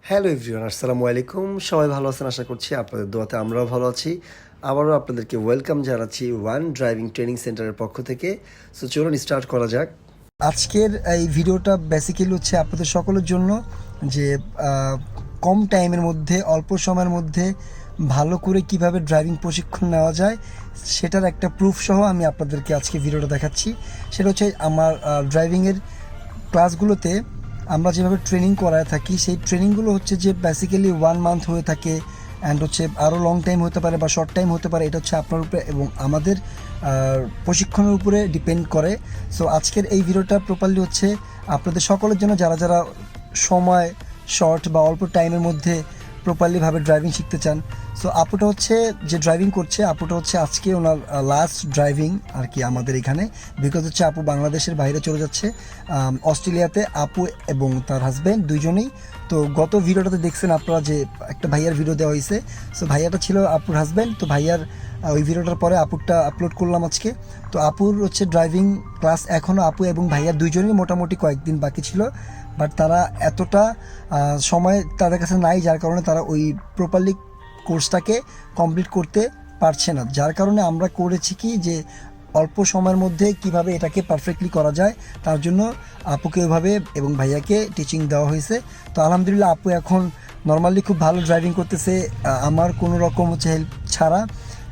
Hello everyone, আসসালামু আলাইকুম। সবাই ভালো আছেন আশা করছি। আপনাদের দোয়াতে আমরাও ভালো আছি। আবারও আপনাদেরকে ওয়েলকাম জানাচ্ছি ওয়ান ড্রাইভিং ট্রেনিং সেন্টারের পক্ষ থেকে। সো চলুন স্টার্ট করা যাক। আজকের এই ভিডিওটা বেসিক্যালি হচ্ছে আপনাদের সকলের জন্য, যে কম টাইমের মধ্যে অল্প সময়ের মধ্যে ভালো করে কিভাবে ড্রাইভিং প্রশিক্ষণ নেওয়া যায় সেটার একটা প্রুফ সহ আমি আপনাদেরকে আজকে ভিডিওটা দেখাচ্ছি। সেটা হচ্ছে আমার ড্রাইভিংয়ের ক্লাসগুলোতে আমরা যেভাবে ট্রেনিং করায় থাকি, সেই ট্রেনিংগুলো হচ্ছে যে বেসিক্যালি 1 মান্থ হয়ে থাকে, অ্যান্ড হচ্ছে আরও লং টাইম হতে পারে বা শর্ট টাইম হতে পারে। এটা হচ্ছে আপনার উপরে এবং আমাদের প্রশিক্ষণের উপরে ডিপেন্ড করে। সো আজকের এই ভিডিওটা প্রপারলি হচ্ছে আপনাদের সকলের জন্য, যারা যারা সময় শর্ট বা অল্প টাইমের মধ্যে প্রপারলিভাবে ড্রাইভিং শিখতে চান। সো আপুটা হচ্ছে যে ড্রাইভিং করছে, আপুটা হচ্ছে আজকে ওনার লাস্ট ড্রাইভিং আর কি আমাদের এখানে, বিকজ হচ্ছে আপু বাংলাদেশের বাইরে চলে যাচ্ছে অস্ট্রেলিয়াতে, আপু এবং তার হাজব্যান্ড দুইজনেই। তো গত ভিডিওটাতে দেখছেন আপনারা যে একটা ভাইয়ার ভিডিও দেওয়া হয়েছে। সো ভাইয়াটা ছিল আপুর হাজব্যান্ড। তো ভাইয়ার ওই ভিডিওটার পরে আপুরটা আপলোড করলাম আজকে। তো আপুর হচ্ছে ড্রাইভিং ক্লাস এখনও আপু এবং ভাইয়ার দুইজনেই মোটামুটি কয়েকদিন বাকি ছিল, বাট তারা এতটা সময় তাদের কাছে নাই, যার কারণে তারা ওই প্রপারলি কোর্সটাকে কমপ্লিট করতে পারছে না। যার কারণে আমরা করেছি কি, যে অল্প সময়ের মধ্যে কিভাবে এটাকে পারফেক্টলি করা যায় তার জন্য আপুকে ওইভাবে এবং ভাইয়াকে টিচিং দেওয়া হয়েছে। তো আলহামদুলিল্লাহ আপু এখন নর্মালি খুব ভালো ড্রাইভিং করতেছে, আমার কোনো রকম হচ্ছে হেল্প ছাড়া,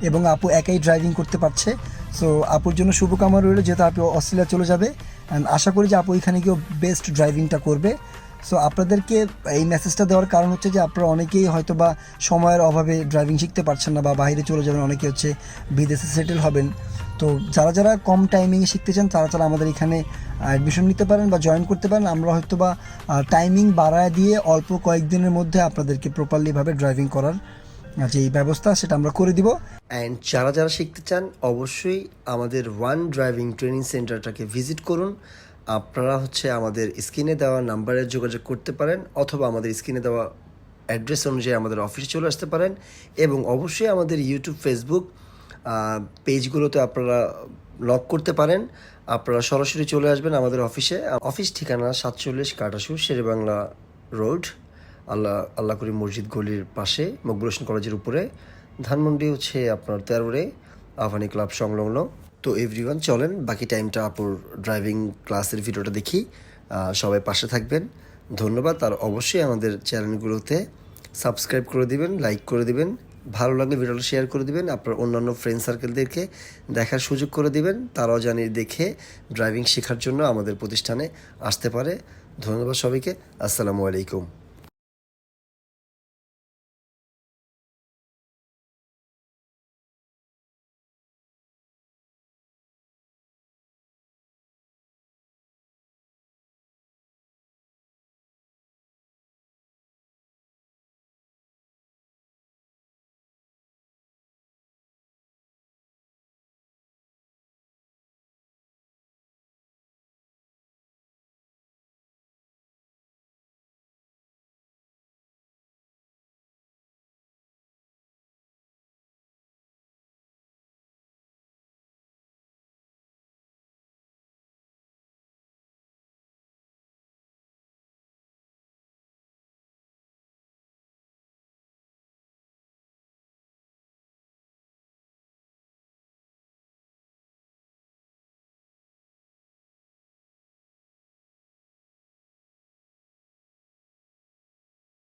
এবং আপু একাই ড্রাইভিং করতে পারছে। সো আপুর জন্য শুভকামনা রইল, যেহেতু আপু অস্ট্রেলিয়া চলে যাবে, অ্যান্ড আশা করি যে আপু এখানে গিয়েও বেস্ট ড্রাইভিংটা করবে। সো আপনাদেরকে এই মেসেজটা দেওয়ার কারণ হচ্ছে যে আপনারা অনেকেই হয়তো বা সময়ের অভাবে ড্রাইভিং শিখতে পারছেন না বা বাইরে চলে যাবেন, অনেকে হচ্ছে বিদেশে সেটেল হবেন। তো যারা যারা কম টাইমিংয়ে শিখতে চান তারা তারা আমাদের এখানে অ্যাডমিশন নিতে পারেন বা জয়েন করতে পারেন। আমরা হয়তো বা টাইমিং বাড়ায় দিয়ে অল্প কয়েকদিনের মধ্যে আপনাদেরকে প্রপারলিভাবে ড্রাইভিং করার যে ব্যবস্থা সেটা আমরা করে দিব। অ্যান্ড যারা যারা শিখতে চান অবশ্যই আমাদের ওয়ান ড্রাইভিং ট্রেনিং সেন্টারটাকে ভিজিট করুন। আপনারা হচ্ছে আমাদের স্ক্রিনে দেওয়া নাম্বারে যোগাযোগ করতে পারেন, অথবা আমাদের স্ক্রিনে দেওয়া অ্যাড্রেস অনুযায়ী আমাদের অফিসে চলে আসতে পারেন। এবং অবশ্যই আমাদের ইউটিউব, ফেসবুক পেজগুলোতে আপনারা লগ করতে পারেন। আপনারা সরাসরি চলে আসবেন আমাদের অফিসে। অফিস ঠিকানা 47 কাটাসু শেরেবাংলা রোড, আল্লাহ করিম মসজিদ গলির পাশে, মকবুল হোসেন কলেজের উপরে, ধানমন্ডি হচ্ছে আপনার 13 আফানি ক্লাব সংলগ্ন। তো এভরিওয়ান চলেন বাকি টাইমটা আপুর ড্রাইভিং ক্লাসের ভিডিওটা দেখি। সবাই পাশে থাকবেন, ধন্যবাদ। আর অবশ্যই আমাদের চ্যানেলগুলোতে সাবস্ক্রাইব করে দিবেন, লাইক করে দিবেন, ভালো লাগলে ভিডিওটা শেয়ার করে দিবেন, আপনার অন্যান্য ফ্রেন্ড সার্কেলদেরকে দেখার সুযোগ করে দিবেন, তারাও জানিয়ে দেখে ড্রাইভিং শেখার জন্য আমাদের প্রতিষ্ঠানে আসতে পারে। ধন্যবাদ সবাইকে। আসসালামু আলাইকুম।